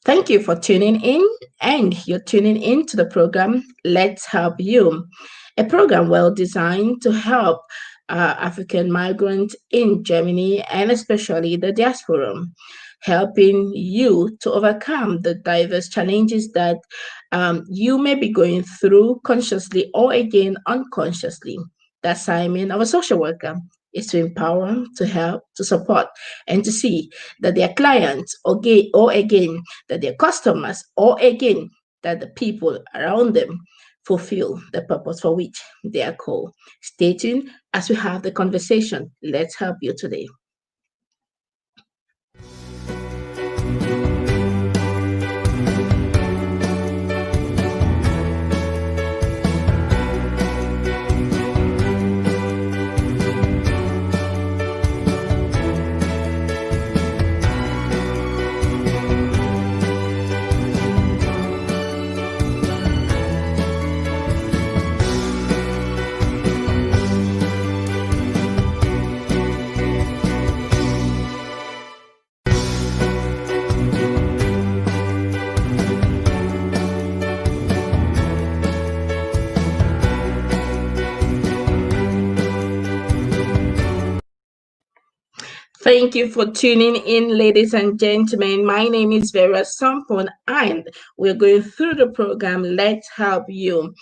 Thank you for tuning in, and you're tuning in to the program Let's Help You, a program well designed to help African migrants in Germany and especially the diaspora, helping you to overcome the diverse challenges that you may be going through consciously or again unconsciously. The assignment of a social worker is to empower, to help, to support, and to see that their clients or again that their customers or again that the people around them fulfill the purpose for which they are called. Stay tuned as we have the conversation. Let's help you today. Thank you for tuning in, ladies and gentlemen. My name is Vera Sompon, and we're going through the program Let's Help You,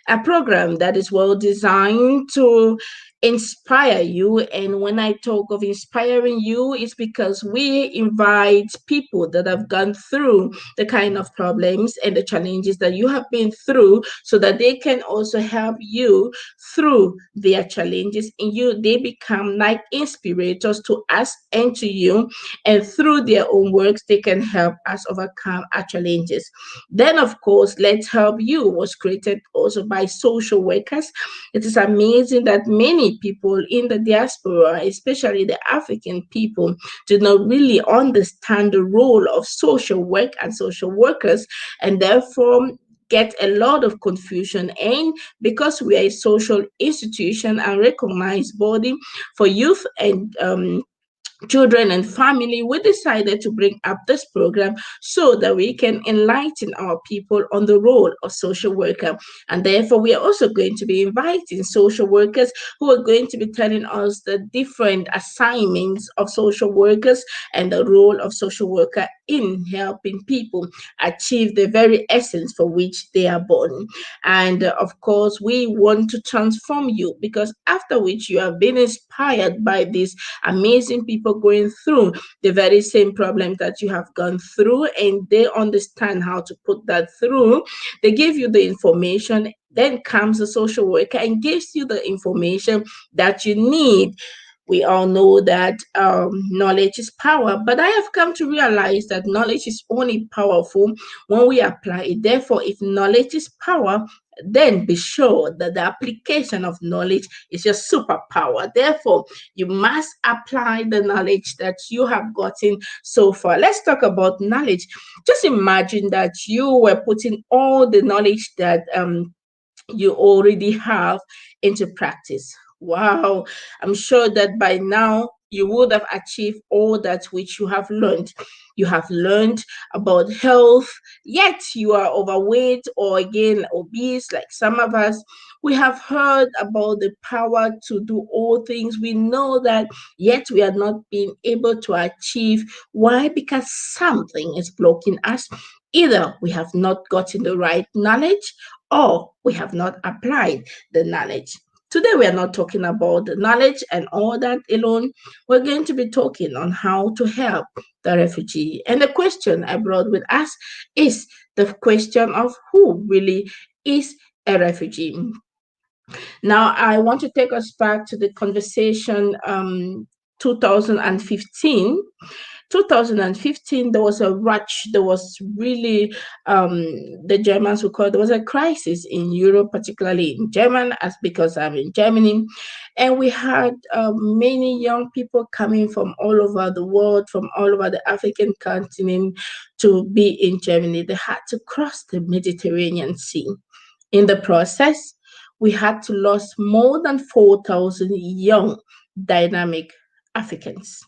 a program that is well designed to inspire you. And when I talk of inspiring you, it's because we invite people that have gone through the kind of problems and the challenges that you have been through so that they can also help you through their challenges, and you they become like inspirators to us and to you, and through their own works they can help us overcome our challenges. Then of course Let's Help You was created also by social workers. It is amazing that many people in the diaspora, especially the African people, do not really understand the role of social work and social workers, and therefore get a lot of confusion. And because we are a social institution and recognized body for youth and children and family, we decided to bring up this program so that we can enlighten our people on the role of social worker. And therefore, we are also going to be inviting social workers who are going to be telling us the different assignments of social workers and the role of social worker in helping people achieve the very essence for which they are born. And of course, we want to transform you, because after which you have been inspired by these amazing people going through the very same problems that you have gone through, and they understand how to put that through. They give you the information, then comes a social worker and gives you the information that you need. We all know that knowledge is power, but I have come to realize that knowledge is only powerful when we apply it. Therefore, if knowledge is power, then be sure that the application of knowledge is your superpower. Therefore, you must apply the knowledge that you have gotten so far. Let's talk about knowledge. Just imagine that you were putting all the knowledge that you already have into practice. Wow, I'm sure that by now you would have achieved all that which you have learned. You have learned about health, yet you are overweight or again obese, like some of us. We have heard about the power to do all things. We know that, yet we are not being able to achieve. Why? Because something is blocking us. Either we have not gotten the right knowledge, or we have not applied the knowledge. Today, we are not talking about the knowledge and all that alone. We're going to be talking on how to help the refugee. And the question I brought with us is the question of who really is a refugee. Now, I want to take us back to the conversation 2015. 2015, there was a rush. There was really, the Germans would call it, there was a crisis in Europe, particularly in Germany, as because I'm in Germany. And we had many young people coming from all over the world, from all over the African continent to be in Germany. They had to cross the Mediterranean Sea. In the process, we had to lose more than 4,000 young, dynamic Africans.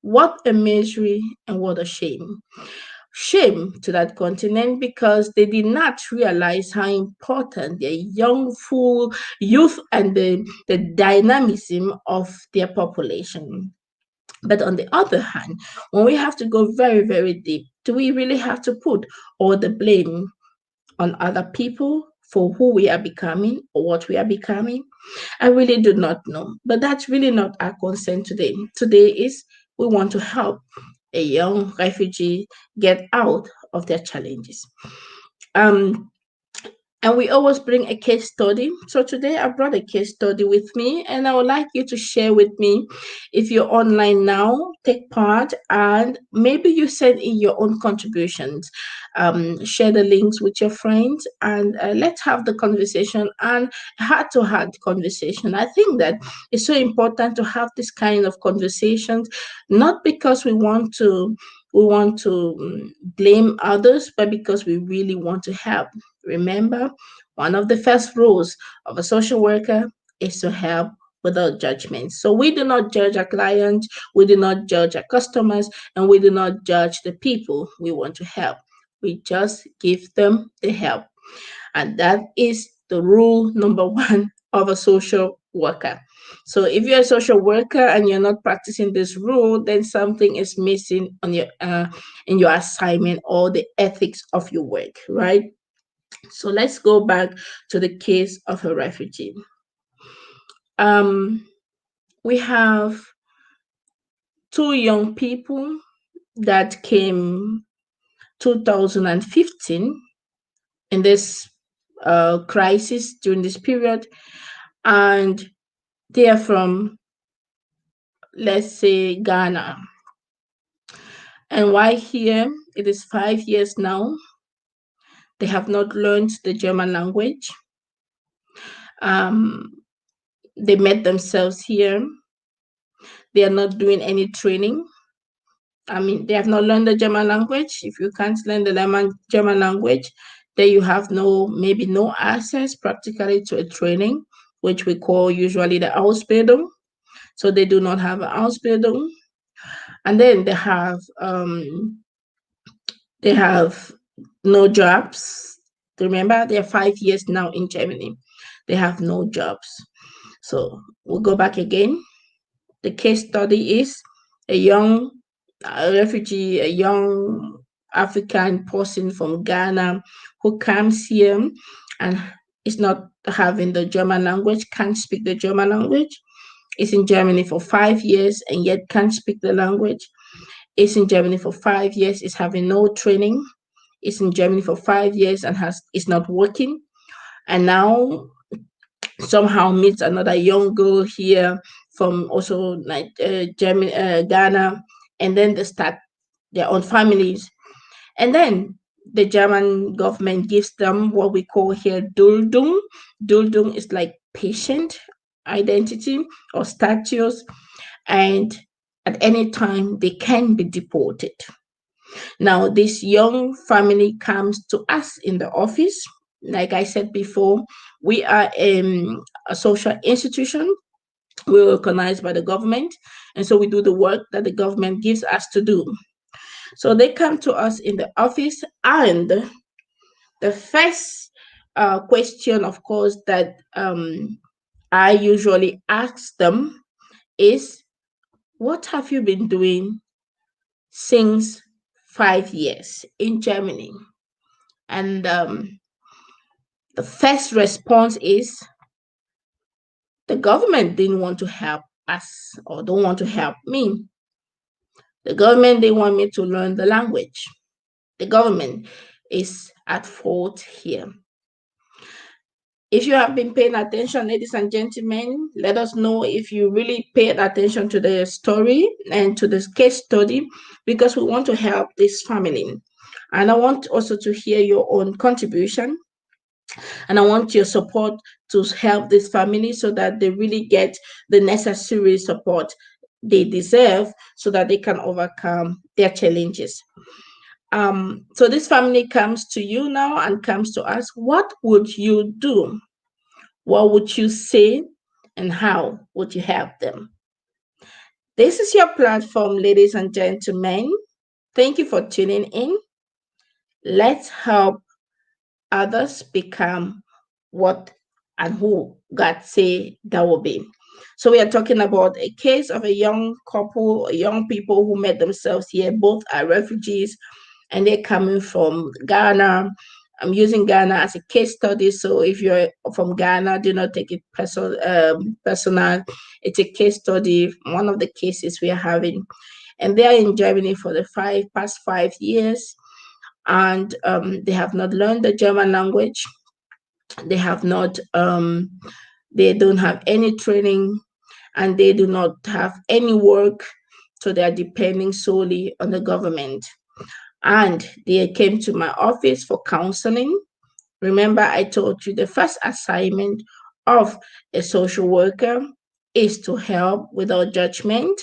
What a misery and what a shame. shame to that continent because they did not realize how important their young, full youth and the dynamism of their population. But on the other hand, when we have to go very, very deep, do we really have to put all the blame on other people for who we are becoming or what we are becoming? I really do not know. But that's really not our concern today. Today is we want to help a young refugee get out of their challenges. Um, and we always bring a case study. So today I brought a case study with me, and I would like you to share with me. If you're online now, take part, and maybe you send in your own contributions. Share the links with your friends, and let's have the conversation and heart-to-heart conversation. I think that it's so important to have this kind of conversations, not because we want to blame others, but because we really want to help. Remember, one of the first rules of a social worker is to help without judgment. So we do not judge our clients, we do not judge our customers, and we do not judge the people we want to help. We just give them the help. And that is the rule number one of a social worker. So if you're a social worker and you're not practicing this rule, then something is missing on your in your assignment or the ethics of your work, right? So let's go back to the case of a refugee. Um, we have two young people that came 2015 in this crisis during this period, and they are from, let's say, Ghana. And why here? It is 5 years now. They have not learned the German language. Um, they met themselves here. They are not doing any training. I mean, they have not learned the German language. If you can't learn the German language, then you have maybe no access practically to a training, which we call usually the Ausbildung. So they do not have an Ausbildung. And then they have no jobs. Remember, they're 5 years now in Germany. They have no jobs. So we'll go back again. The case study is a young refugee, a young African person from Ghana who comes here and is not having the German language, can't speak the German language, is in Germany for 5 years and yet can't speak the language, is in Germany for 5 years, is having no training, is in Germany for 5 years and is not working, and now somehow meets another young girl here from also like Germany, Ghana, and then they start their own families. And then the German government gives them what we call here Duldung. Duldung is like patient identity or status, and at any time they can be deported. Now, this young family comes to us in the office. Like I said before, we are a social institution. We're recognized by the government, and so we do the work that the government gives us to do. So they come to us in the office, and the first question, of course, that I usually ask them is, "What have you been doing since 5 years in Germany?" And the first response is, "The government didn't want to help us or don't want to help me. The government, they want me to learn the language. The government is at fault here." If you have been paying attention, ladies and gentlemen, let us know if you really paid attention to the story and to this case study, because we want to help this family. And I want also to hear your own contribution. And I want your support to help this family so that they really get the necessary support they deserve so that they can overcome their challenges. So this family comes to you now and comes to us. What would you do? What would you say? And how would you help them? This is your platform, ladies and gentlemen. Thank you for tuning in. Let's help others become what and who God say that will be. So we are talking about a case of a young couple, young people who met themselves here. Both are refugees and they're coming from Ghana. I'm using Ghana as a case study. So if you're from Ghana, do not take it personal. It's a case study, one of the cases we are having. And they are in Germany for the past 5 years. And they have not learned the German language. They have not, they don't have any training, and they do not have any work. So they are depending solely on the government. And they came to my office for counseling. Remember, I told you the first assignment of a social worker is to help without judgment.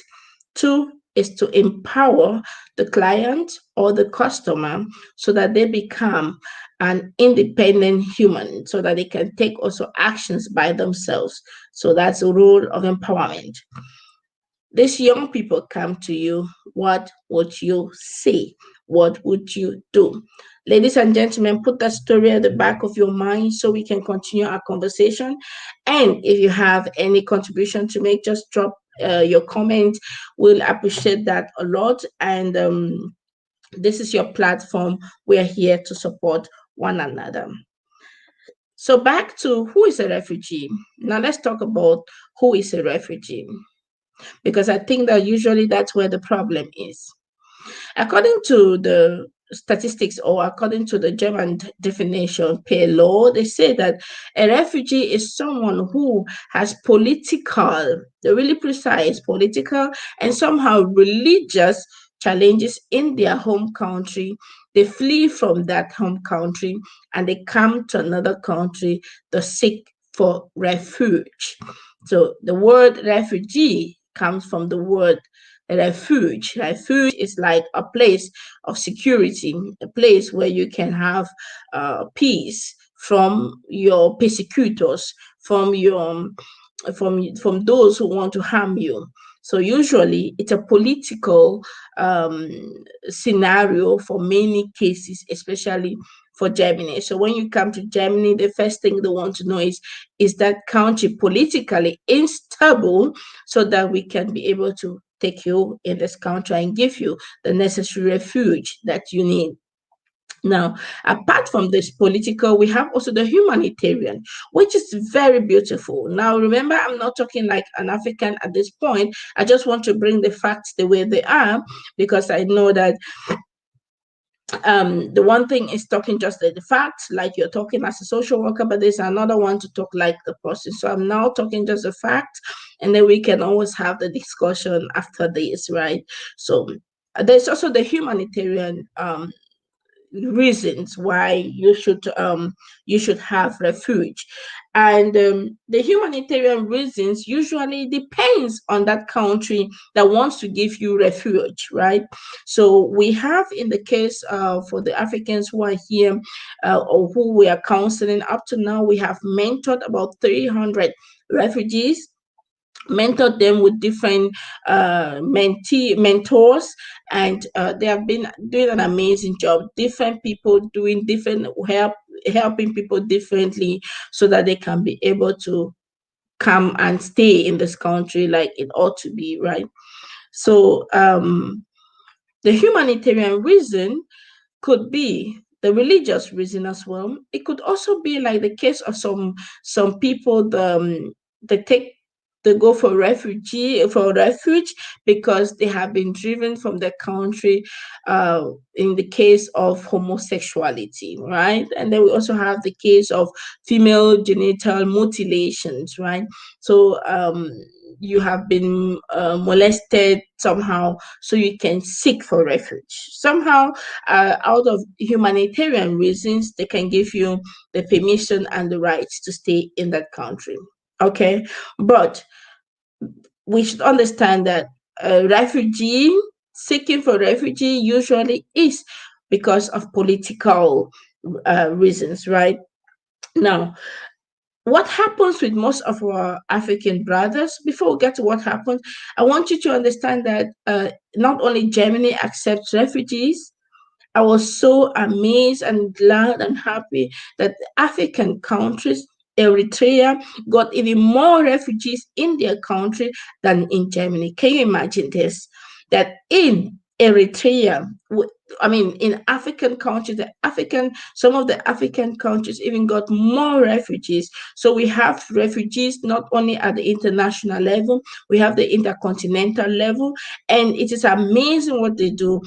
Two is to empower the client or the customer so that they become an independent human, so that they can take also actions by themselves. So that's the role of empowerment. These young people come to you, what would you say? What would you do? Ladies and gentlemen, put that story at the back of your mind so we can continue our conversation. And if you have any contribution to make, just drop your comment. We'll appreciate that a lot. And this is your platform. We're here to support one another. So, back to who is a refugee. Now, let's talk about who is a refugee, because I think that usually that's where the problem is. According to the statistics, or according to the German definition per law, they say that a refugee is someone who has political, the really precise political and somehow religious challenges in their home country. They flee from that home country and they come to another country to seek for refuge. So the word refugee comes from the word refuge. Refuge is like a place of security, a place where you can have peace from your persecutors, from those who want to harm you. So usually it's a political um, scenario for many cases, especially for Germany. So when you come to Germany, the first thing they want to know is that country politically unstable, so that we can be able to take you in this country and give you the necessary refuge that you need. Now, apart from this political, we have also the humanitarian, which is very beautiful. Now, remember, I'm not talking like an African at this point. I just want to bring the facts the way they are, because I know that the one thing is talking just the facts, like you're talking as a social worker, but there's another one to talk like the person. So I'm now talking just the fact, and then we can always have the discussion after this, right? So there's also the humanitarian reasons why you should have refuge, and the humanitarian reasons usually depends on that country that wants to give you refuge, right? So we have, in the case for the Africans who are here, or who we are counseling up to now, we have mentored about 300 refugees, mentored them with different mentors, and they have been doing an amazing job. Different people doing different helping people differently, so that they can be able to come and stay in this country like it ought to be, right? So the humanitarian reason could be the religious reason as well. It could also be like the case of some people, they take they go for refuge because they have been driven from their country, in the case of homosexuality, right? And then we also have the case of female genital mutilations, right? So you have been molested somehow, so you can seek for refuge somehow. Out of humanitarian reasons, they can give you the permission and the rights to stay in that country. Okay, but we should understand that a refugee seeking for refugee usually is because of political reasons, right? Now, what happens with most of our African brothers, before we get to what happens, I want you to understand that not only Germany accepts refugees, I was so amazed and glad and happy that African countries, Eritrea, got even more refugees in their country than in Germany. Can you imagine this? That in Eritrea, I mean, in African countries, some of the African countries even got more refugees. So we have refugees not only at the international level, we have the intercontinental level, and it is amazing what they do.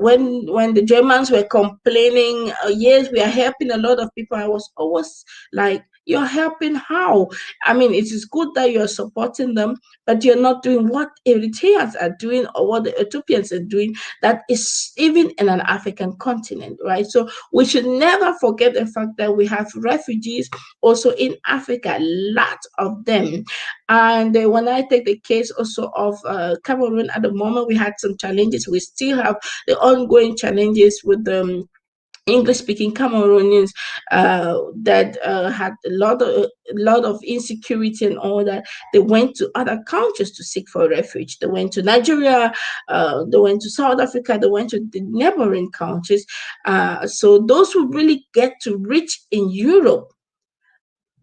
When the Germans were complaining, yes, we are helping a lot of people, I was always like, you're helping how? I mean, it is good that you're supporting them, but you're not doing what Eritreans are doing or what the Ethiopians are doing that is even in an African continent, right? So we should never forget the fact that we have refugees also in Africa, lots of them. And when I take the case also of Cameroon, at the moment we had some challenges. We still have the ongoing challenges with the English speaking Cameroonians that had a lot of insecurity and all that. They went to other countries to seek for refuge. They went to Nigeria, they went to South Africa, they went to the neighboring countries. So those who really get to reach in Europe,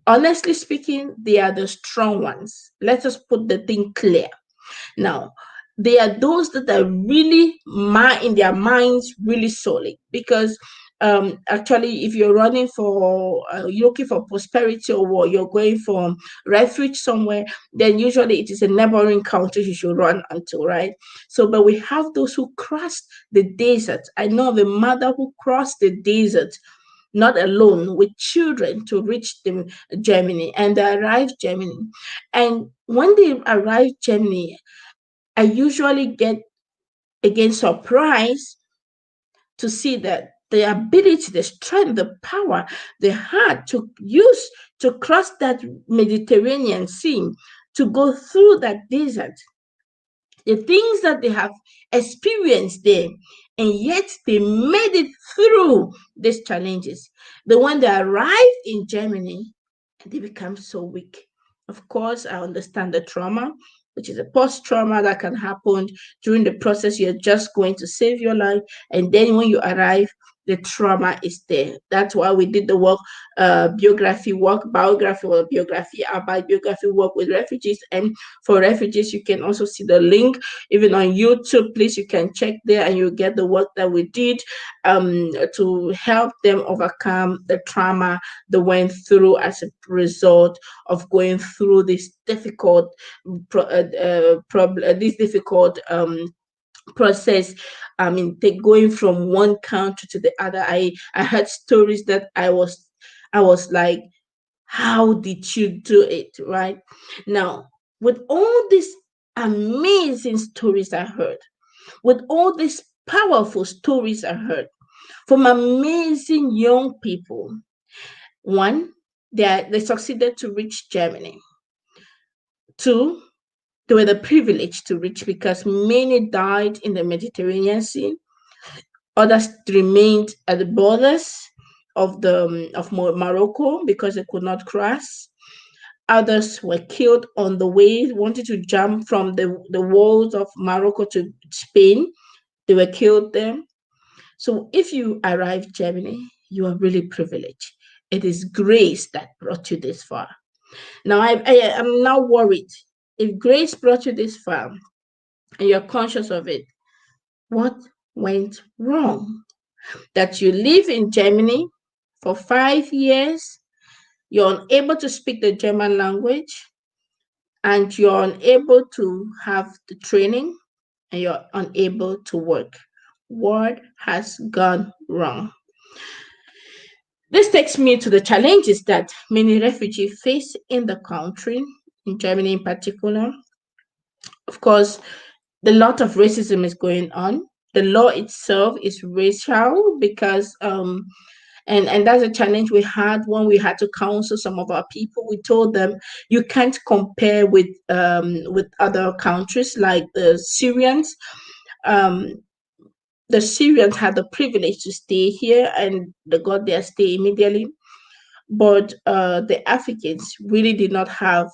honestly speaking, they are the strong ones. Let us put the thing clear. Now, they are those that are really in their minds really solid, because actually, if you're running for you're looking for prosperity, or you're going for refuge somewhere, then usually it is a neighboring country you should run until, right? So, but we have those who crossed the desert. I know of a mother who crossed the desert, not alone, with children, to reach Germany, and they arrived Germany. And when they arrived Germany, I usually get again surprised to see that the ability, the strength, the power they had to use to cross that Mediterranean Sea, to go through that desert, the things that they have experienced there, and yet they made it through these challenges. But when they arrived in Germany, they become so weak. Of course, I understand the trauma, which is a post trauma that can happen during the process. You're just going to save your life. And then when you arrive, the trauma is there. That's why we did the work, biography or biography, about biography work with refugees. And for refugees, you can also see the link even on YouTube. Please, you can check there and you get the work that we did to help them overcome the trauma they went through as a result of going through this difficult this difficult process. I mean, they going from one country to the other. I heard stories that I was like, how did you do it? Right now, with all these amazing stories I heard, with all these powerful stories I heard from amazing young people, one, they succeeded to reach Germany. Two, they were the privileged to reach, because many died in the Mediterranean Sea. Others remained at the borders of Morocco because they could not cross. Others were killed on the way, wanted to jump from the walls of Morocco to Spain. They were killed there. So if you arrive Germany, you are really privileged. It is grace that brought you this far. Now I am now worried. If grace brought you this far and you're conscious of it, what went wrong? That you live in Germany for 5 years, you're unable to speak the German language, and you're unable to have the training, and you're unable to work. What has gone wrong? This takes me to the challenges that many refugees face in the country, in Germany in particular. Of course, a lot of racism is going on. The law itself is racial, because and that's a challenge we had when we had to counsel some of our people. We told them you can't compare with other countries like the Syrians. Um, the Syrians had the privilege to stay here and they got their stay immediately, but the Africans really did not have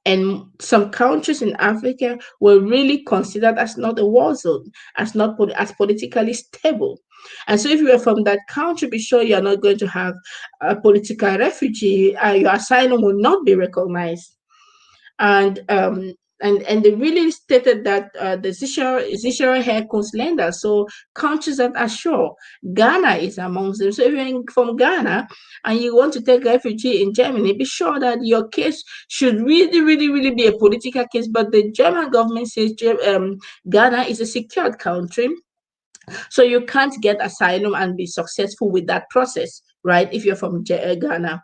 And some countries in Africa were really considered as not a war zone, as not as politically stable. And so, if you are from that country, be sure you are not going to have a political refugee. Your asylum will not be recognized. And they really stated that the Zishara Hair Coast lender, so countries that are sure, Ghana is amongst them. So if you're from Ghana and you want to take a refugee in Germany, be sure that your case should really, really, really be a political case. But the German government says Ghana is a secured country, so you can't get asylum and be successful with that process, right? If you're from Ghana.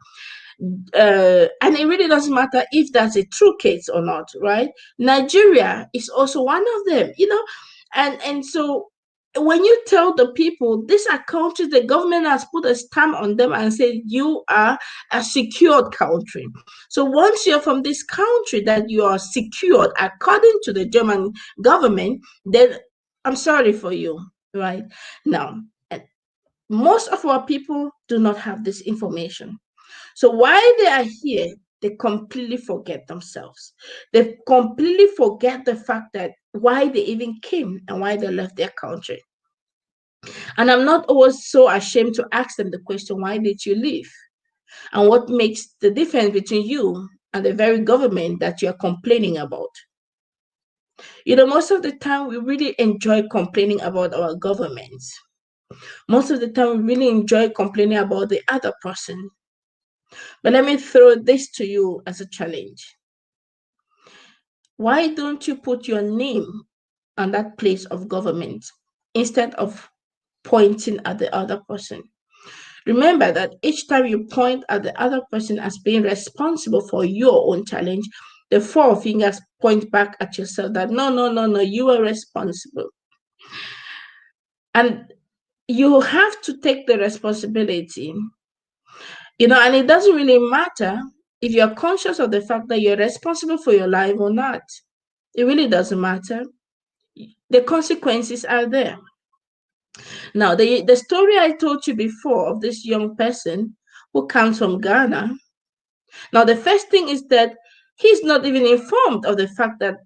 And it really doesn't matter if that's a true case or not, right? Nigeria is also one of them, and so when you tell the people these are countries the government has put a stamp on them and said you are a secured country. So once you're from this country that you are secured according to the German government, then I'm sorry for you, right? Now, most of our people do not have this information. So while they are here, they completely forget themselves. They completely forget the fact that why they even came and why they left their country. And I'm not always so ashamed to ask them the question, why did you leave? And what makes the difference between you and the very government that you're complaining about? Most of the time we really enjoy complaining about our governments. Most of the time we really enjoy complaining about the other person. But let me throw this to you as a challenge. Why don't you put your name on that place of government instead of pointing at the other person? Remember that each time you point at the other person as being responsible for your own challenge, the four fingers point back at yourself that no, no, no, no, you are responsible. And you have to take the responsibility. And it doesn't really matter if you're conscious of the fact that you're responsible for your life or not. It really doesn't matter. The consequences are there. Now, the story I told you before of this young person who comes from Ghana. Now, the first thing is that he's not even informed of the fact that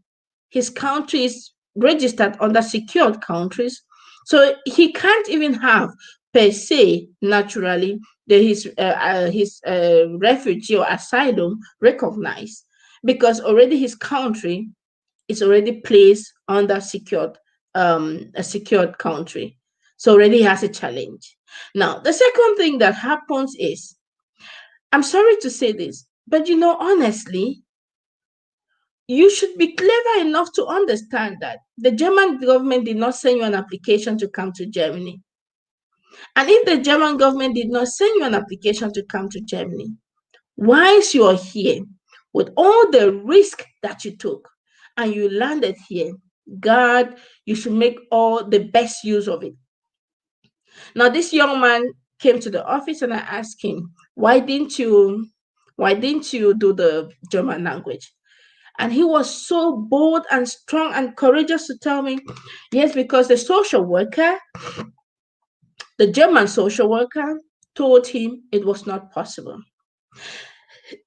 his country is registered under secured countries. So he can't even have, per se, naturally, his refugee or asylum recognized, because already his country is already placed under a secured country. So already has a challenge. Now, the second thing that happens is, I'm sorry to say this, but honestly, you should be clever enough to understand that the German government did not send you an application to come to Germany. And if the German government did not send you an application to come to Germany, once you are here, with all the risk that you took, and you landed here, God, you should make all the best use of it. Now, this young man came to the office and I asked him, why didn't you do the German language? And he was so bold and strong and courageous to tell me, yes, because the German social worker, told him it was not possible.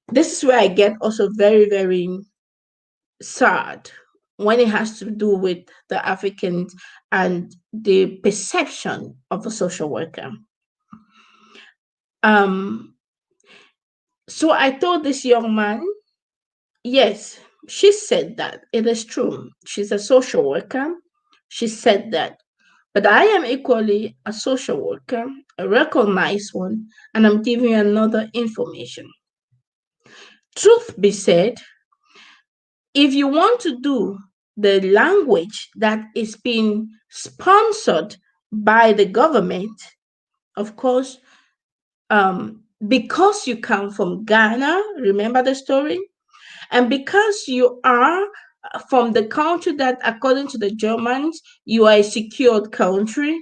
This is where I get also very, very sad when it has to do with the Africans and the perception of a social worker. So I told this young man, yes, she said that. It is true. She's a social worker. She said that. But I am equally a social worker, a recognized one, and I'm giving you another information. Truth be said, if you want to do the language that is being sponsored by the government, of course, because you come from Ghana, remember the story? And because you are from the country that, according to the Germans, you are a secured country,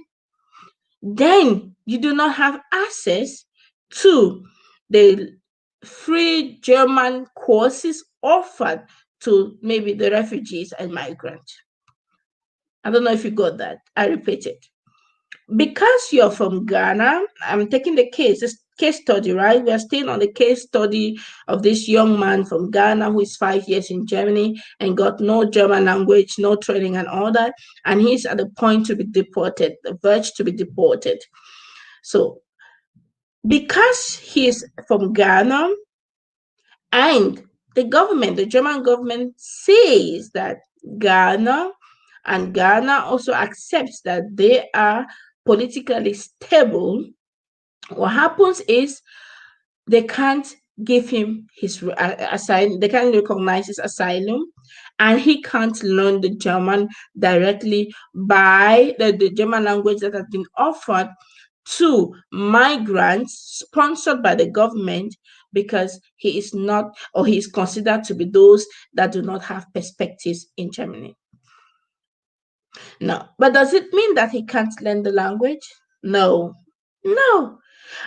then you do not have access to the free German courses offered to maybe the refugees and migrants. I don't know if you got that. I repeat it. Because you're from Ghana, I'm taking the case study, right? We are staying on the case study of this young man from Ghana who is 5 years in Germany and got no German language, no training, and all that. And he's at the point to be deported, the verge to be deported. So, because he's from Ghana, and the government, the German government, says that Ghana Ghana also accepts that they are politically stable, what happens is they can't give him his asylum, they can't recognize his asylum, and he can't learn the German directly by the German language that has been offered to migrants sponsored by the government, because he is not, or he is considered to be those that do not have perspectives in Germany. No, but does it mean that he can't learn the language? No, no,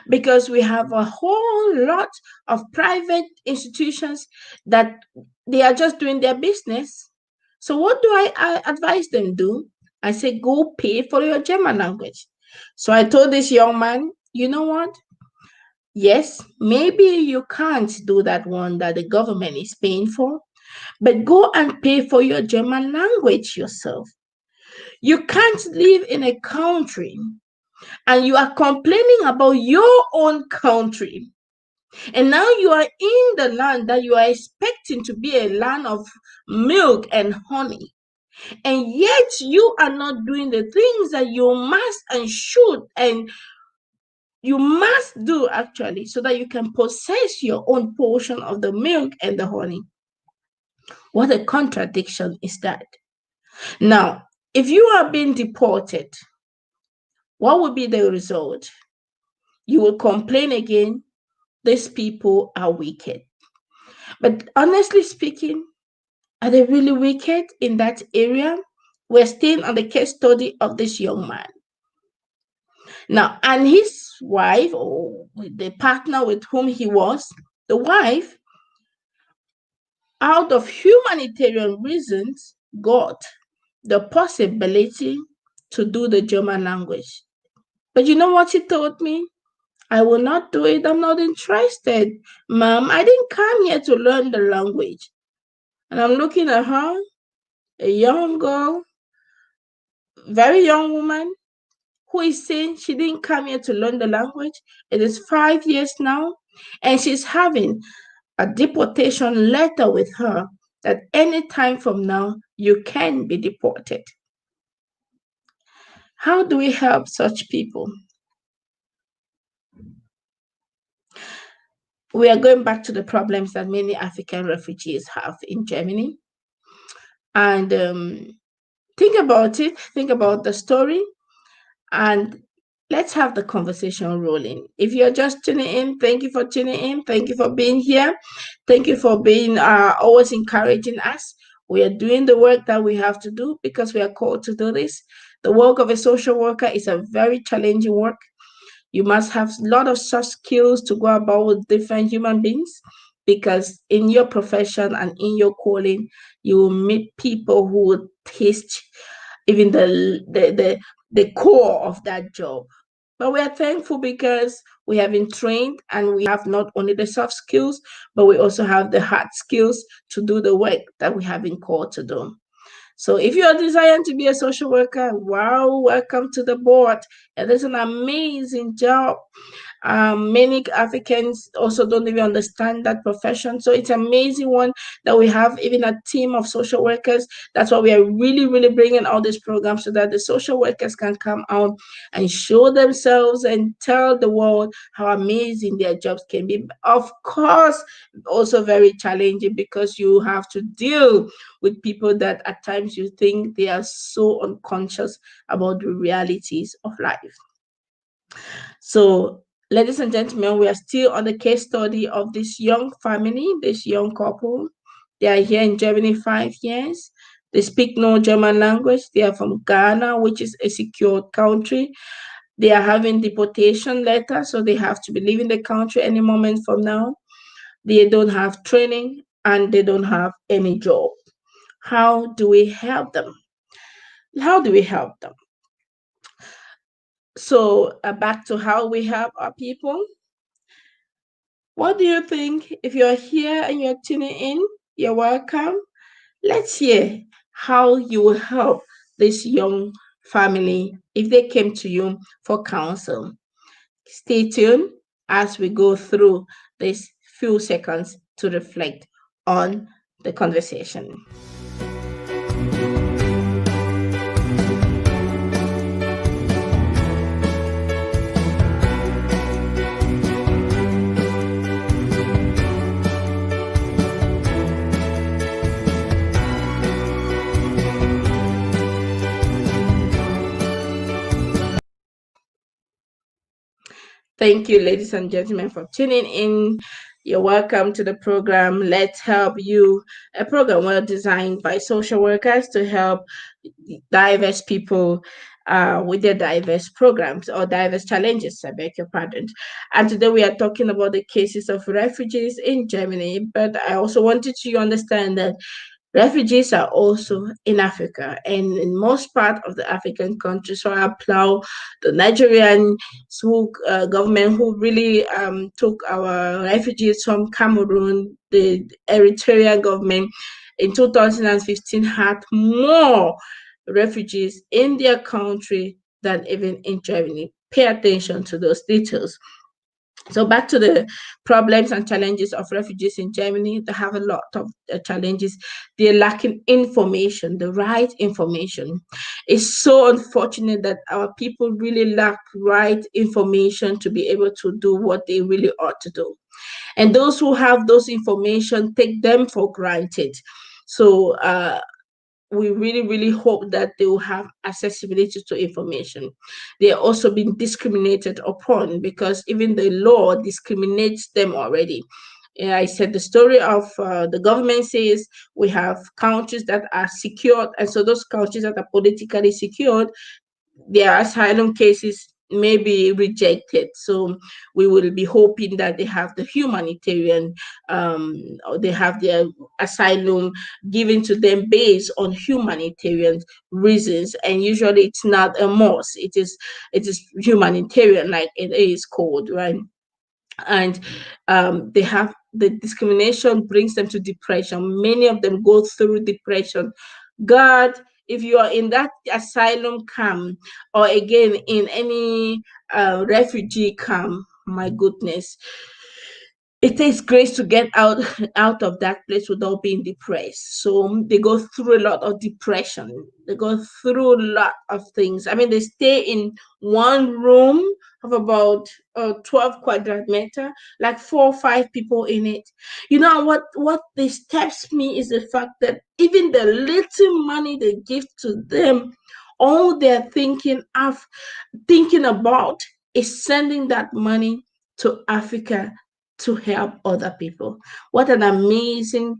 because we have a whole lot of private institutions that they are just doing their business. So what do I advise them do? I say, go pay for your German language. So I told this young man, you know what? Yes, maybe you can't do that one that the government is paying for, but go and pay for your German language yourself. You can't live in a country and you are complaining about your own country. And now you are in the land that you are expecting to be a land of milk and honey. And yet you are not doing the things that you must and should and you must do actually, so that you can possess your own portion of the milk and the honey. What a contradiction is that? Now, if you are being deported, what will be the result? You will complain again, these people are wicked. But honestly speaking, are they really wicked in that area? We're still on the case study of this young man. Now, and his wife, or the partner with whom he was, the wife, out of humanitarian reasons, got the possibility to do the German language. But you know what she told me? I will not do it. I'm not interested. Mom, I didn't come here to learn the language. And I'm looking at her, a young girl, very young woman, who is saying she didn't come here to learn the language. It is 5 years now, and she's having a deportation letter with her that any time from now you can be deported. How do we help such people? We are going back to the problems that many African refugees have in Germany. And think about it, think about the story, and let's have the conversation rolling. If you're just tuning in, thank you for tuning in. Thank you for being here. Thank you for being always encouraging us. We are doing the work that we have to do because we are called to do this. The work of a social worker is a very challenging work. You must have a lot of soft skills to go about with different human beings, because in your profession and in your calling, you will meet people who will taste even the core of that job. But we are thankful because we have been trained and we have not only the soft skills, but we also have the hard skills to do the work that we have been called to do. So if you are desiring to be a social worker, wow, welcome to the board. It is an amazing job. Many Africans also don't even understand that profession. So it's an amazing one that we have even a team of social workers. That's why we are really, really bringing all these programs so that the social workers can come out and show themselves and tell the world how amazing their jobs can be. Of course, also very challenging because you have to deal with people that at times you think they are so unconscious about the realities of life. So, ladies and gentlemen, we are still on the case study of this young family, this young couple. They are here in Germany 5 years. They speak no German language. They are from Ghana, which is a secure country. They are having deportation letters, so they have to be leaving the country any moment from now. They don't have training and they don't have any job. How do we help them? How do we help them? So, back to how we help our people. What do you think? If you're here and you're tuning in, you're welcome. Let's hear how you will help this young family if they came to you for counsel. Stay tuned as we go through these few seconds to reflect on the conversation. Thank you, ladies and gentlemen, for tuning in. You're welcome to the program Let's Help You, a program well designed by social workers to help diverse people with their diverse programs or diverse challenges. I beg your pardon. And today we are talking about the cases of refugees in Germany. But I also wanted you to understand that refugees are also in Africa and in most part of the African countries. So I applaud the Nigerian government who really took our refugees from Cameroon. The Eritrean government in 2015 had more refugees in their country than even in Germany. Pay attention to those details. So back to the problems and challenges of refugees in Germany. They have a lot of challenges. They're lacking information, the right information. It's so unfortunate that our people really lack right information to be able to do what they really ought to do. And those who have those information take them for granted. So we really, really hope that they will have accessibility to information. They are also being discriminated upon because even the law discriminates them already. I said the story of the government says we have countries that are secured, and so those countries that are politically secured, their asylum cases may be rejected. So we will be hoping that they have the humanitarian, or they have their asylum given to them based on humanitarian reasons. And usually it's not a must. It is humanitarian, like it is called, right? And they have the discrimination brings them to depression. Many of them go through depression. God, if you are in that asylum camp or again in any refugee camp, my goodness, it takes grace to get out of that place without being depressed. So they go through a lot of depression. They go through a lot of things. I mean, they stay in one room of about 12 quadrat meter, like 4 or 5 people in it. You know what disturbs me is the fact that even the little money they give to them, all they're thinking about is sending that money to Africa to help other people. What an amazing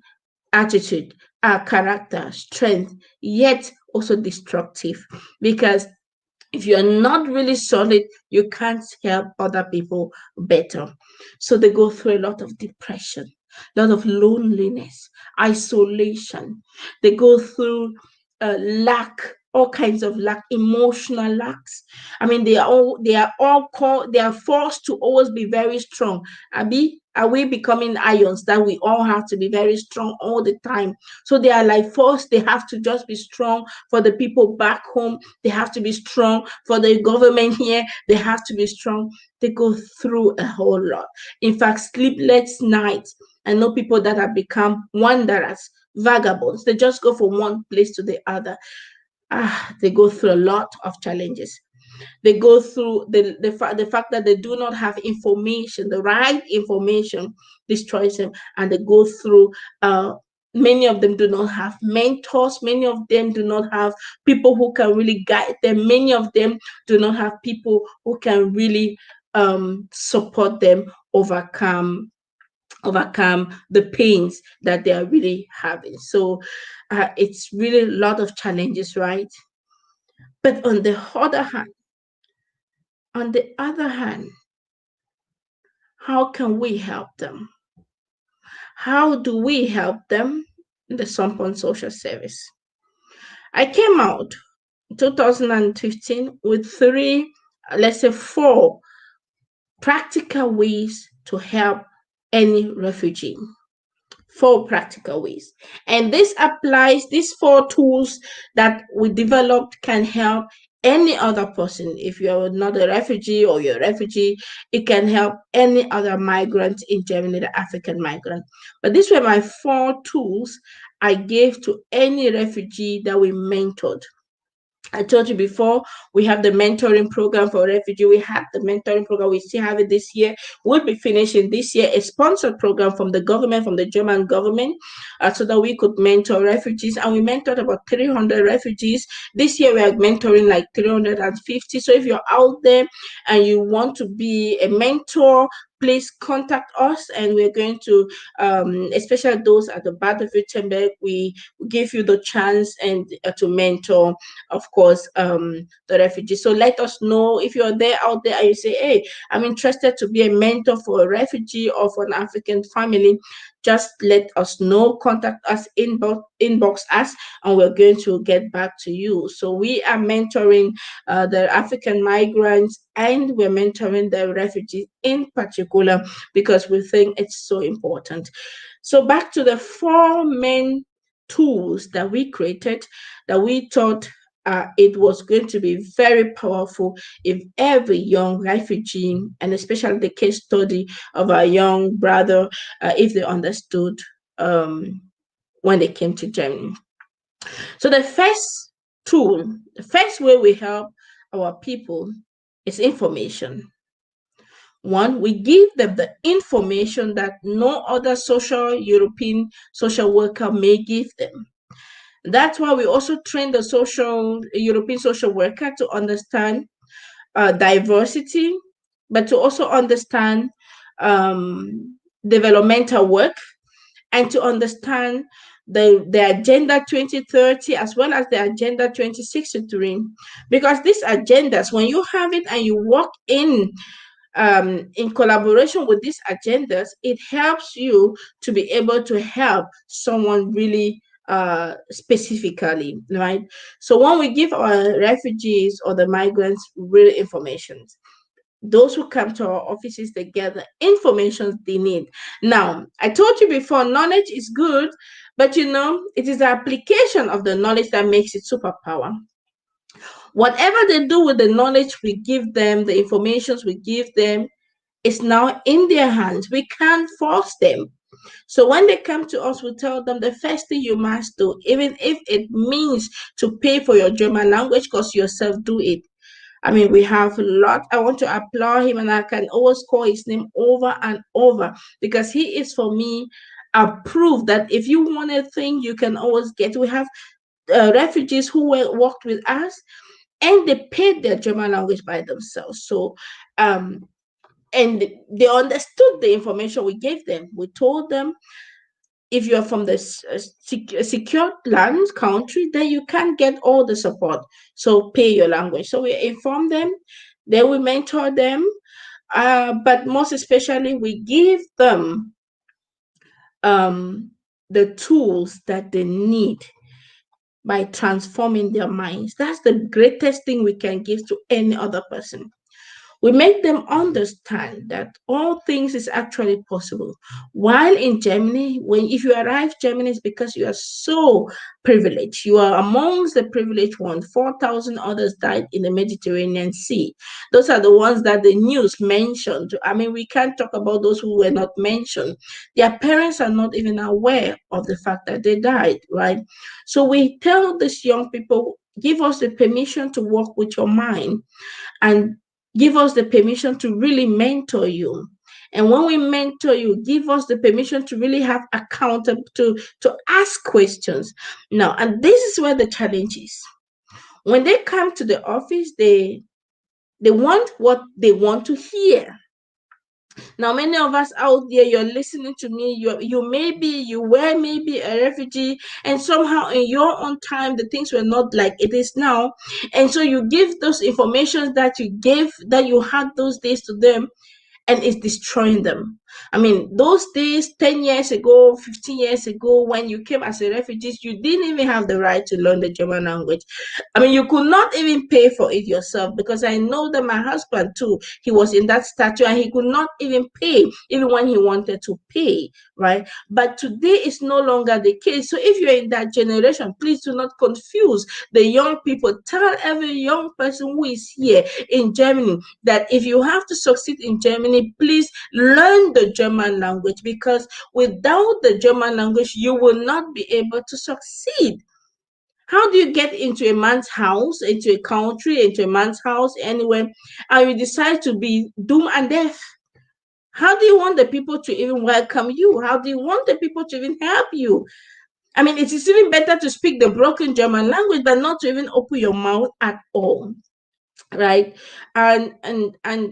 attitude, character, strength, yet also destructive. Because if you're not really solid, you can't help other people better. So they go through a lot of depression, a lot of loneliness, isolation. They go through lack, all kinds of lack, emotional lacks. I mean, they are forced to always be very strong. Are we becoming ions that we all have to be very strong all the time? So they are like forced, they have to just be strong for the people back home. They have to be strong for the government here. They have to be strong. They go through a whole lot. In fact, sleepless nights. I know people that have become wanderers, vagabonds. They just go from one place to the other. They go through a lot of challenges. They go through the fact that they do not have information, the right information destroys them, and they go through. Many of them do not have mentors. Many of them do not have people who can really guide them. Many of them do not have people who can really support them overcome the pains that they are really having. So it's really a lot of challenges, right? But on the other hand, how can we help them? How do we help them in the Sompon Social Service? I came out in 2015 with let's say four practical ways to help any refugee. 4 practical ways. And this applies, these 4 tools that we developed can help any other person. If you're not a refugee or you're a refugee, it can help any other migrant in Germany, the African migrant. But these were my 4 tools I gave to any refugee that we mentored. I told you before, we have the mentoring program for refugee. We have the mentoring program. We still have it this year. We'll be finishing this year a sponsored program from the government, from the German government, so that we could mentor refugees. And we mentored about 300 refugees. This year, we are mentoring like 350. So if you're out there and you want to be a mentor, please contact us, and we're going to, especially those at the Baden-Württemberg, we give you the chance and to mentor, of course, the refugees. So let us know if you're there out there and you say, hey, I'm interested to be a mentor for a refugee or for an African family. Just let us know, contact us, inbox us, and we're going to get back to you. So we are mentoring the African migrants, and we're mentoring the refugees in particular because we think it's so important. So back to the 4 main tools that we created, that we thought it was going to be very powerful if every young refugee, and especially the case study of our young brother, if they understood when they came to Germany. So the first tool, the first way we help our people is information. One, we give them the information that no other European social worker may give them. That's why we also train the European social worker to understand diversity, but to also understand developmental work, and to understand the Agenda 2030 as well as the Agenda 2063. Because these agendas, when you have it and you work in collaboration with these agendas, it helps you to be able to help someone really specifically, right? So when we give our refugees or the migrants real information, those who come to our offices, they get the information they need. Now, I told you before, knowledge is good, but it is the application of the knowledge that makes it superpower. Whatever they do with the knowledge we give them, the information we give them, is now in their hands. We can't force them. So when they come to us, we tell them the first thing you must do, even if it means to pay for your German language, because yourself do it. I mean, we have a lot. I want to applaud him, and I can always call his name over and over because he is, for me, a proof that if you want a thing, you can always get. We have refugees who worked with us, and they paid their German language by themselves. So, and they understood the information we gave them. We told them, if you're from the secure land country, then you can't get all the support. So pay your language. So we inform them, then we mentor them, but most especially we give them the tools that they need by transforming their minds. That's the greatest thing we can give to any other person. We make them understand that all things is actually possible. While in Germany, if you arrive Germany, it's because you are so privileged. You are amongst the privileged ones. 4,000 others died in the Mediterranean Sea. Those are the ones that the news mentioned. I mean, we can't talk about those who were not mentioned. Their parents are not even aware of the fact that they died, right? So we tell these young people, give us the permission to work with your mind, and give us the permission to really mentor you. And when we mentor you, give us the permission to really have accountable, to ask questions. Now, and this is where the challenge is. When they come to the office, they want what they want to hear. Now, many of us out there, you're listening to me, you were maybe a refugee, and somehow in your own time, the things were not like it is now. And so you give those informations that you gave, that you had those days to them, and it's destroying them. I mean, those days, 10 years ago, 15 years ago, when you came as a refugee, you didn't even have the right to learn the German language. I mean, you could not even pay for it yourself, because I know that my husband too, he was in that stature and he could not even pay, even when he wanted to pay, right? But today is no longer the case. So if you're in that generation, please do not confuse the young people. Tell every young person who is here in Germany that if you have to succeed in Germany, please learn the German language, because without the German language, you will not be able to succeed. How do you get into a man's house, into a country, into a man's house, anywhere, and you decide to be doom and deaf? How do you want the people to even welcome you? How do you want the people to even help you? I mean, it is even better to speak the broken German language than not to even open your mouth at all, right? And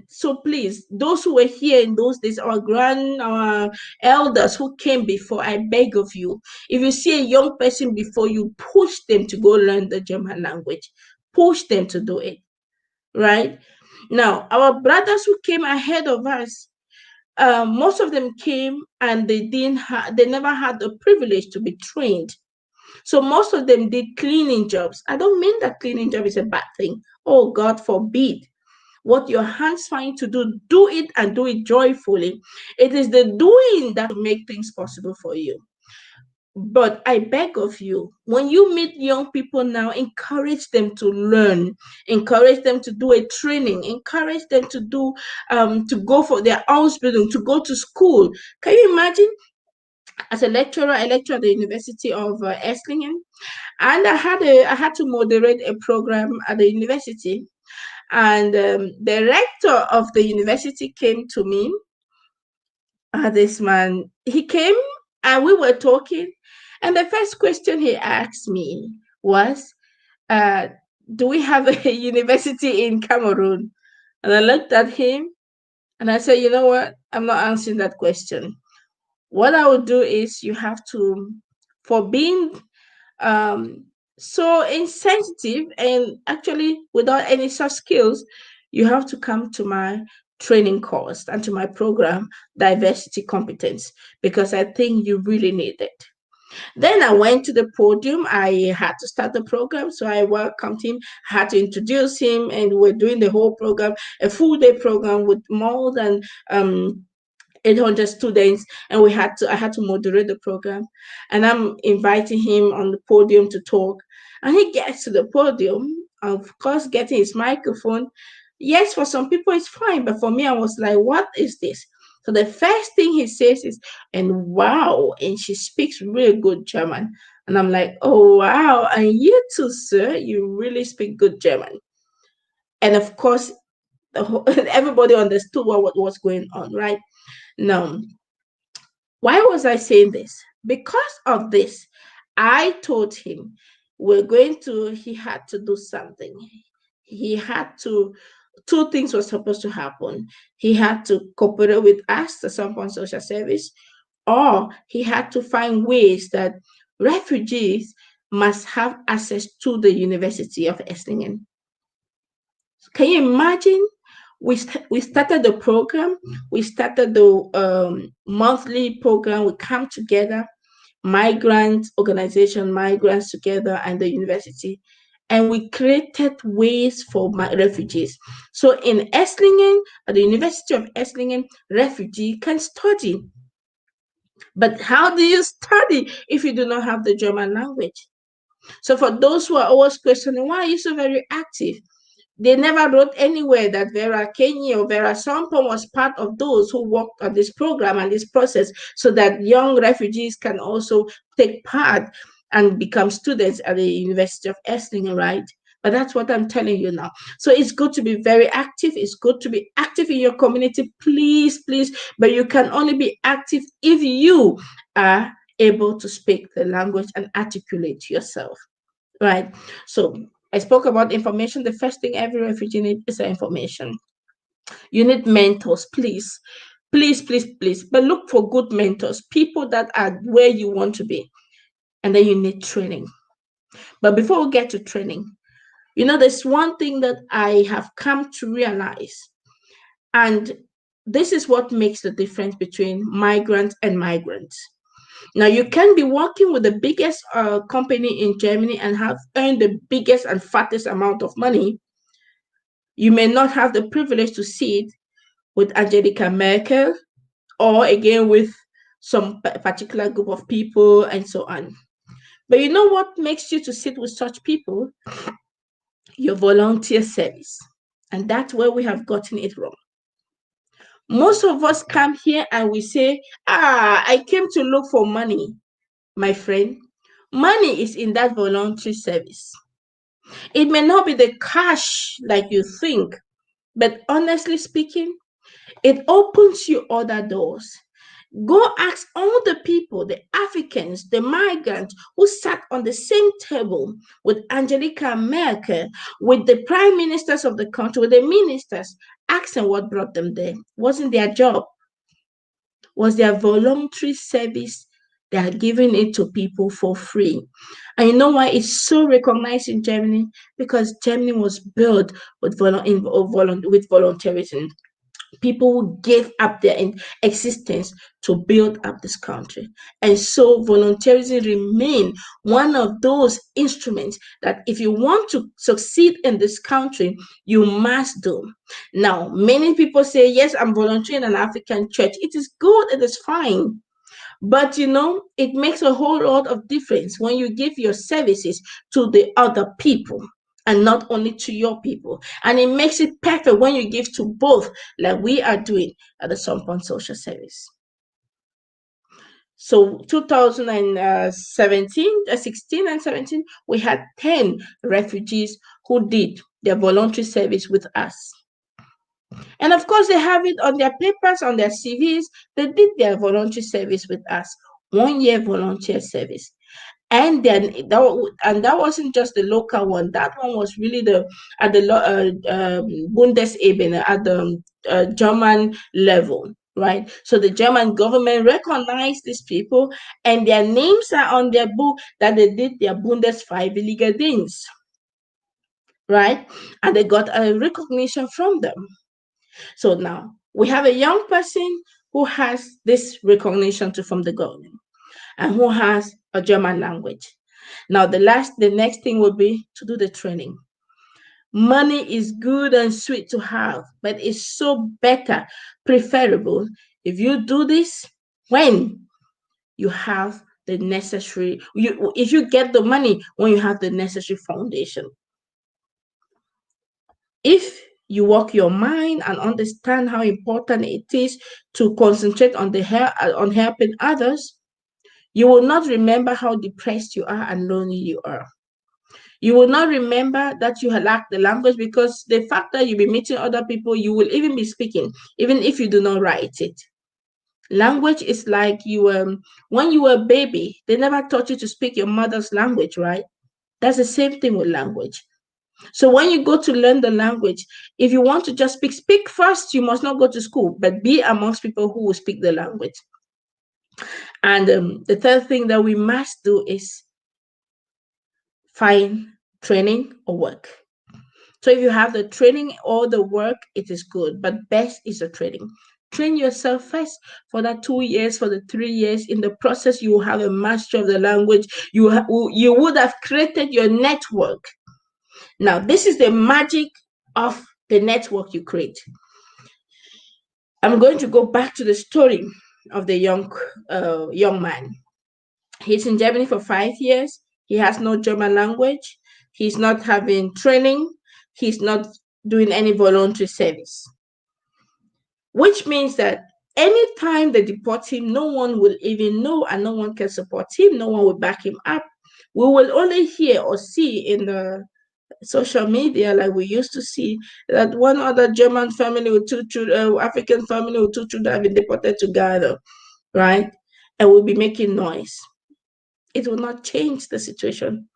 so please, those who were here in those days, our elders who came before, I beg of you, if you see a young person before you, push them to go learn the German language. Push them to do it, right? Now, our brothers who came ahead of us, most of them came and they never had the privilege to be trained. So most of them did cleaning jobs. I don't mean that cleaning job is a bad thing. Oh, God forbid. What your hands find to do, do it, and do it joyfully. It is the doing that will make things possible for you. But I beg of you, when you meet young people now, encourage them to learn, encourage them to do a training, encourage them to do to go for their Ausbildung, to go to school. Can you imagine? As a lecturer, I lecture at the University of Esslingen, and I had to moderate a program at the university. And the rector of the university came to me. This man, he came and we were talking. And the first question he asked me was, uh, do we have a university in Cameroon? And I looked at him and I said, you know what? I'm not answering that question. What I would do is, you have to, for being um, so insensitive and actually without any such skills, you have to come to my training course and to my program, Diversity Competence, because I think you really need it. Then I went to the podium. I had to start the program, so I welcomed him, had to introduce him, and we're doing the whole program, a full day program with more than 800 students, and I had to moderate the program, and I'm inviting him on the podium to talk. And he gets to the podium, of course, getting his microphone. Yes, for some people it's fine, but for me, I was like, what is this? So the first thing he says is, and wow, and she speaks really good German. And I'm like, oh wow, and you too, sir, you really speak good German. And of course, everybody understood what was going on, right? Now, why was I saying this? Because of this, I told him he had to do something. He had to, two things were supposed to happen. He had to cooperate with us, the Sompon Social Service, or he had to find ways that refugees must have access to the University of Esslingen. Can you imagine? We started the program. We started the monthly program. We come together, migrants together, and the university, and we created ways for refugees. So in Esslingen, at the University of Esslingen, refugee can study. But how do you study if you do not have the German language? So for those who are always questioning, why are you so very active? They never wrote anywhere that Vera Kenyi or Vera Sompon was part of those who worked on this program and this process, so that young refugees can also take part and become students at the University of Esslingen, right? But that's what I'm telling you now. So it's good to be very active. It's good to be active in your community, please, please. But you can only be active if you are able to speak the language and articulate yourself, right? So I spoke about information. The first thing every refugee needs is information. You need mentors, please. Please, please, please. But look for good mentors, people that are where you want to be. And then you need training. But before we get to training, there's one thing that I have come to realize. And this is what makes the difference between migrant and migrants. Now, you can be working with the biggest company in Germany and have earned the biggest and fattest amount of money. You may not have the privilege to sit with Angelica Merkel or again with some particular group of people and so on. But you know what makes you to sit with such people? Your volunteer service. And that's where we have gotten it wrong. Most of us come here and we say, I came to look for money. My friend, money is in that voluntary service. It may not be the cash like you think, but honestly speaking, it opens you other doors. Go ask all the people, the Africans, the migrants who sat on the same table with Angelica Merkel, with the prime ministers of the country, with the ministers. Ask them what brought them there. Wasn't their job? Was their voluntary service? They are giving it to people for free. And you know why it's so recognized in Germany? Because Germany was built with volunteerism. People who gave up their existence to build up this country. And so volunteerism remain one of those instruments that if you want to succeed in this country, you must do. Now, many people say, yes, I'm volunteering in an African church. It is good, it is fine. But it makes a whole lot of difference when you give your services to the other people and not only to your people. And it makes it perfect when you give to both, like we are doing at the Sompon Social Service. So 2017, 16 and 17, we had 10 refugees who did their voluntary service with us. And of course, they have it on their papers, on their CVs. They did their voluntary service with us, 1 year volunteer service. And then that wasn't just the local one. That one was really at the Bundesebene, at the German level, right? So the German government recognized these people, and their names are on their book that they did their Bundesfreiwilliger Dienst, right? And they got a recognition from them. So now we have a young person who has this recognition from the government and who has a German language. Now the next thing will be to do the training. Money is good and sweet to have, but it's so better, preferable if you do this when you have the necessary, if you get the money when you have the necessary foundation. If you work your mind and understand how important it is to concentrate on on helping others, you will not remember how depressed you are and lonely you are. You will not remember that you lack the language, because the fact that you'll be meeting other people, you will even be speaking, even if you do not write it. Language is like when you were a baby, they never taught you to speak your mother's language, right? That's the same thing with language. So when you go to learn the language, if you want to just speak first, you must not go to school, but be amongst people who will speak the language. And the third thing that we must do is find training or work. So if you have the training or the work, it is good, but best is the training. Train yourself first for that 2 years, for the 3 years. In the process, you will have a mastery of the language. You would have created your network. Now, this is the magic of the network you create. I'm going to go back to the story of the young man. He's in Germany for 5 years. He has no German language. He's not having training. He's not doing any voluntary service. Which means that anytime they deport him, no one will even know, and no one can support him. No one will back him up. We will only hear or see in the social media, like we used to see, that one other German family with 2 children, African family with 2 children have been deported together, right? And we'll be making noise. It will not change the situation.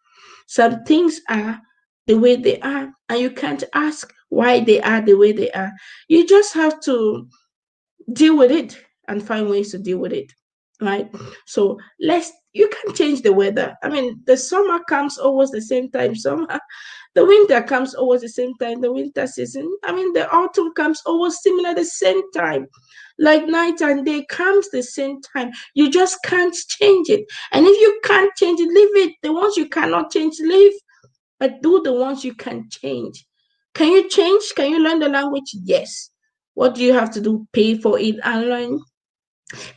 Some things are the way they are, and you can't ask why they are the way they are. You just have to deal with it and find ways to deal with it, right? So you can change the weather. I mean, the summer comes almost the same time. Summer The winter comes always the same time, the winter season. I mean, the autumn comes always similar the same time. Like night and day comes the same time. You just can't change it. And if you can't change it, leave it. The ones you cannot change, leave. But do the ones you can change. Can you change? Can you learn the language? Yes. What do you have to do? Pay for it and learn.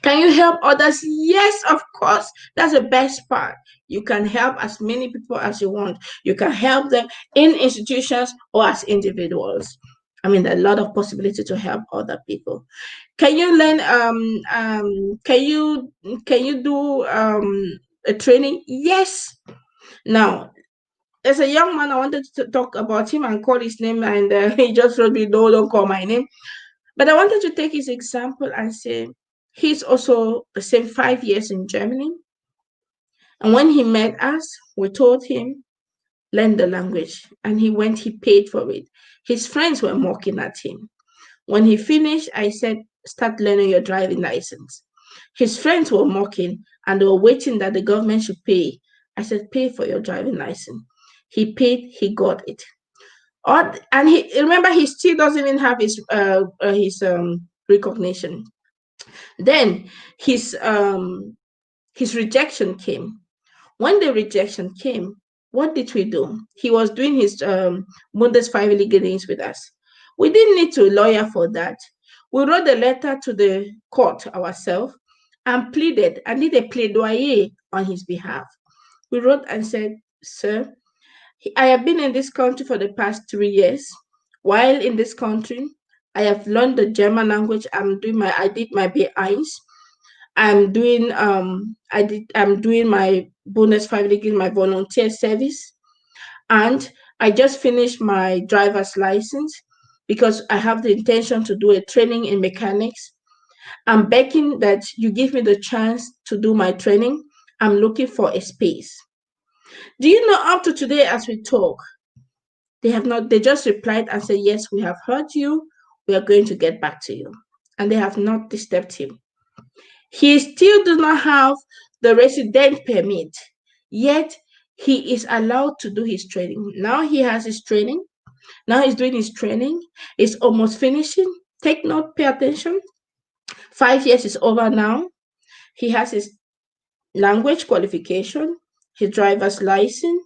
Can you help others? Yes, of course. That's the best part. You can help as many people as you want. You can help them in institutions or as individuals. I mean, there are a lot of possibility to help other people. Can you learn? Can you do a training? Yes. Now, there's a young man I wanted to talk about him and call his name, and he just wrote me, "No, don't call my name." But I wanted to take his example and say he's also the same 5 years in Germany. And when he met us, we told him, learn the language. And he went, he paid for it. His friends were mocking at him. When he finished, I said, start learning your driving license. His friends were mocking and they were waiting that the government should pay. I said, pay for your driving license. He paid, he got it. And he remember he still doesn't even have his recognition. Then his rejection came. When the rejection came, what did we do? He was doing his Bundesfreiwilligendienst with us. We didn't need to lawyer for that. We wrote a letter to the court ourselves and pleaded and did a plaidoyer on his behalf. We wrote and said, sir, I have been in this country for the past 3 years. While in this country, I have learned the German language. I did my B1. I'm doing my bonus 5 my volunteer service, and I just finished my driver's license because I have the intention to do a training in mechanics. I'm begging that you give me the chance to do my training. I'm looking for a space. Do you know, up to today as we talk, they just replied and said, yes, we have heard you. We are going to get back to you. And they have not disturbed him. He still does not have the resident permit, yet he is allowed to do his training. Now he has his training. Now he's doing his training. It's almost finishing. Take note, pay attention. 5 years is over now. He has his language qualification, his driver's license.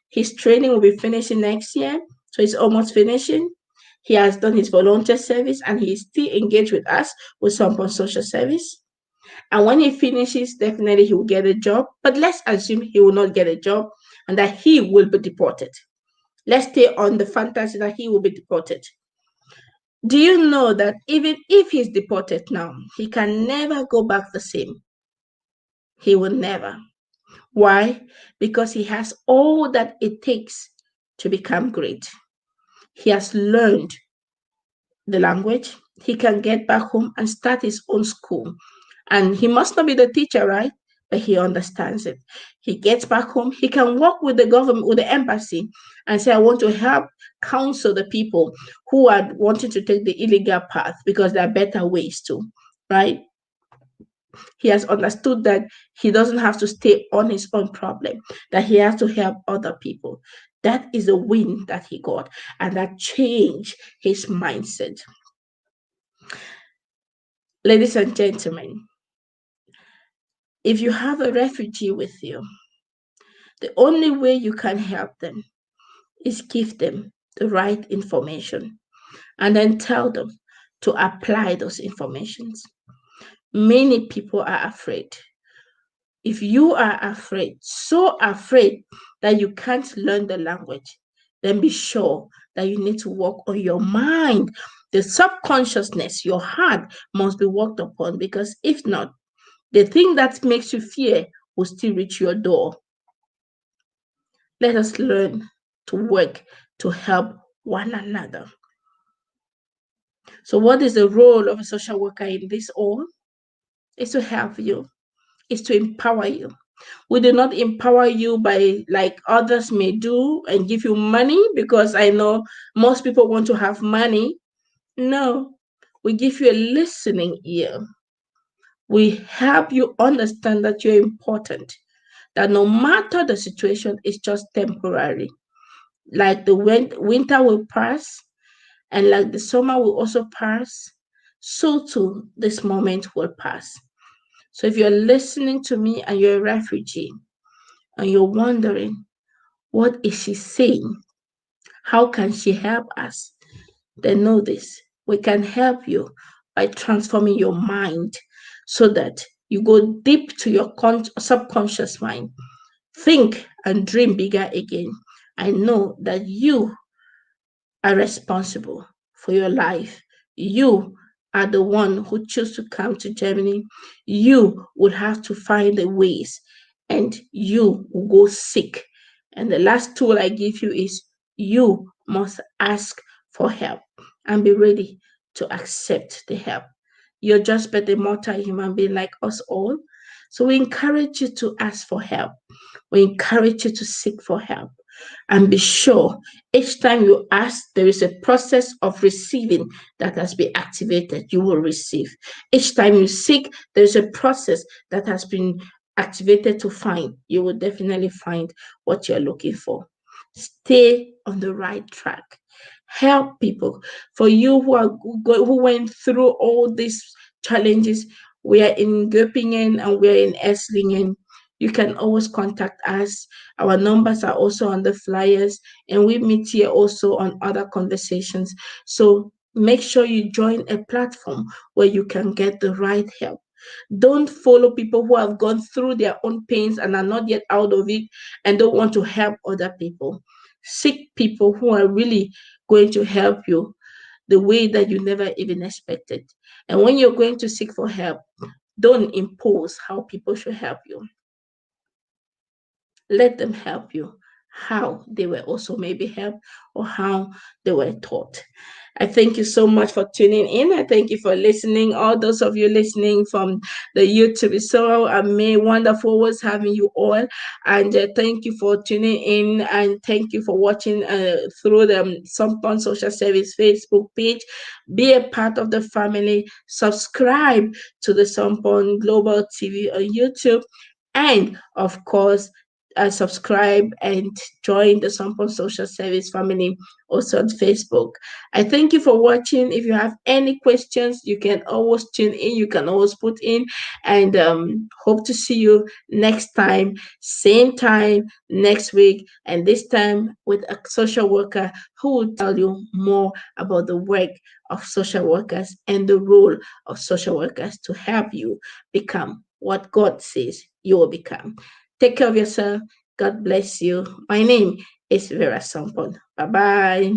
His training will be finishing next year, so it's almost finishing. He has done his volunteer service and he is still engaged with us with some social service. And when he finishes, definitely he will get a job. But let's assume he will not get a job and that he will be deported. Let's stay on the fantasy that he will be deported. Do you know that even if he's deported now, he can never go back the same? He will never. Why? Because he has all that it takes to become great. He has learned the language. He can get back home and start his own school. And he must not be the teacher, right? But he understands it. He gets back home. He can work with the government, with the embassy, and say, I want to help counsel the people who are wanting to take the illegal path because there are better ways to, right? He has understood that he doesn't have to stay on his own problem, that he has to help other people. That is a win that he got, and that changed his mindset. Ladies and gentlemen, if you have a refugee with you, the only way you can help them is give them the right information and then tell them to apply those informations. Many people are afraid. If you are afraid, so afraid that you can't learn the language, then be sure that you need to work on your mind. The subconsciousness, your heart must be worked upon, because if not, the thing that makes you fear will still reach your door. Let us learn to work to help one another. So what is the role of a social worker in this all? It's to help you. It's to empower you. We do not empower you by like others may do and give you money, because I know most people want to have money. No, we give you a listening ear. We help you understand that you're important, that no matter the situation, it's just temporary. Like the winter will pass, and like the summer will also pass, so too this moment will pass. So if you're listening to me and you're a refugee and you're wondering, what is she saying? How can she help us? Then know this: we can help you by transforming your mind so that you go deep to your subconscious mind. Think and dream bigger again. I know that you are responsible for your life. You are the one who chose to come to Germany. You would have to find the ways, and you will go seek. And the last tool I give you is you must ask for help and be ready to accept the help. You're just but a mortal human being like us all. So we encourage you to ask for help. We encourage you to seek for help. And be sure each time you ask, there is a process of receiving that has been activated. You will receive. Each time you seek, there's a process that has been activated to find. You will definitely find what you're looking for. Stay on the right track. Help people. For you who went through all these challenges, we are in Göppingen and we are in Esslingen. You can always contact us. Our numbers are also on the flyers, and we meet here also on other conversations. So make sure you join a platform where you can get the right help. Don't follow people who have gone through their own pains and are not yet out of it and don't want to help other people. Seek people who are really going to help you the way that you never even expected. And when you're going to seek for help, don't impose how people should help you. Let them help you how they were also maybe helped or how they were taught. I thank you so much for tuning in. I thank you for listening. All those of you listening from the YouTube, it's so wonderful was having you all. And thank you for tuning in, and thank you for watching through the Sompon Social Service Facebook page. Be a part of the family. Subscribe to the Sompon Global TV on YouTube. And of course, subscribe and join the Sompon Social Service family also on Facebook. I thank you for watching. If you have any questions, you can always tune in. You can always put in, and hope to see you next time next week, and this time with a social worker who will tell you more about the work of social workers and the role of social workers to help you become what God says you will become. Take care of yourself. God bless you. My name is Vera Sompon. Bye bye.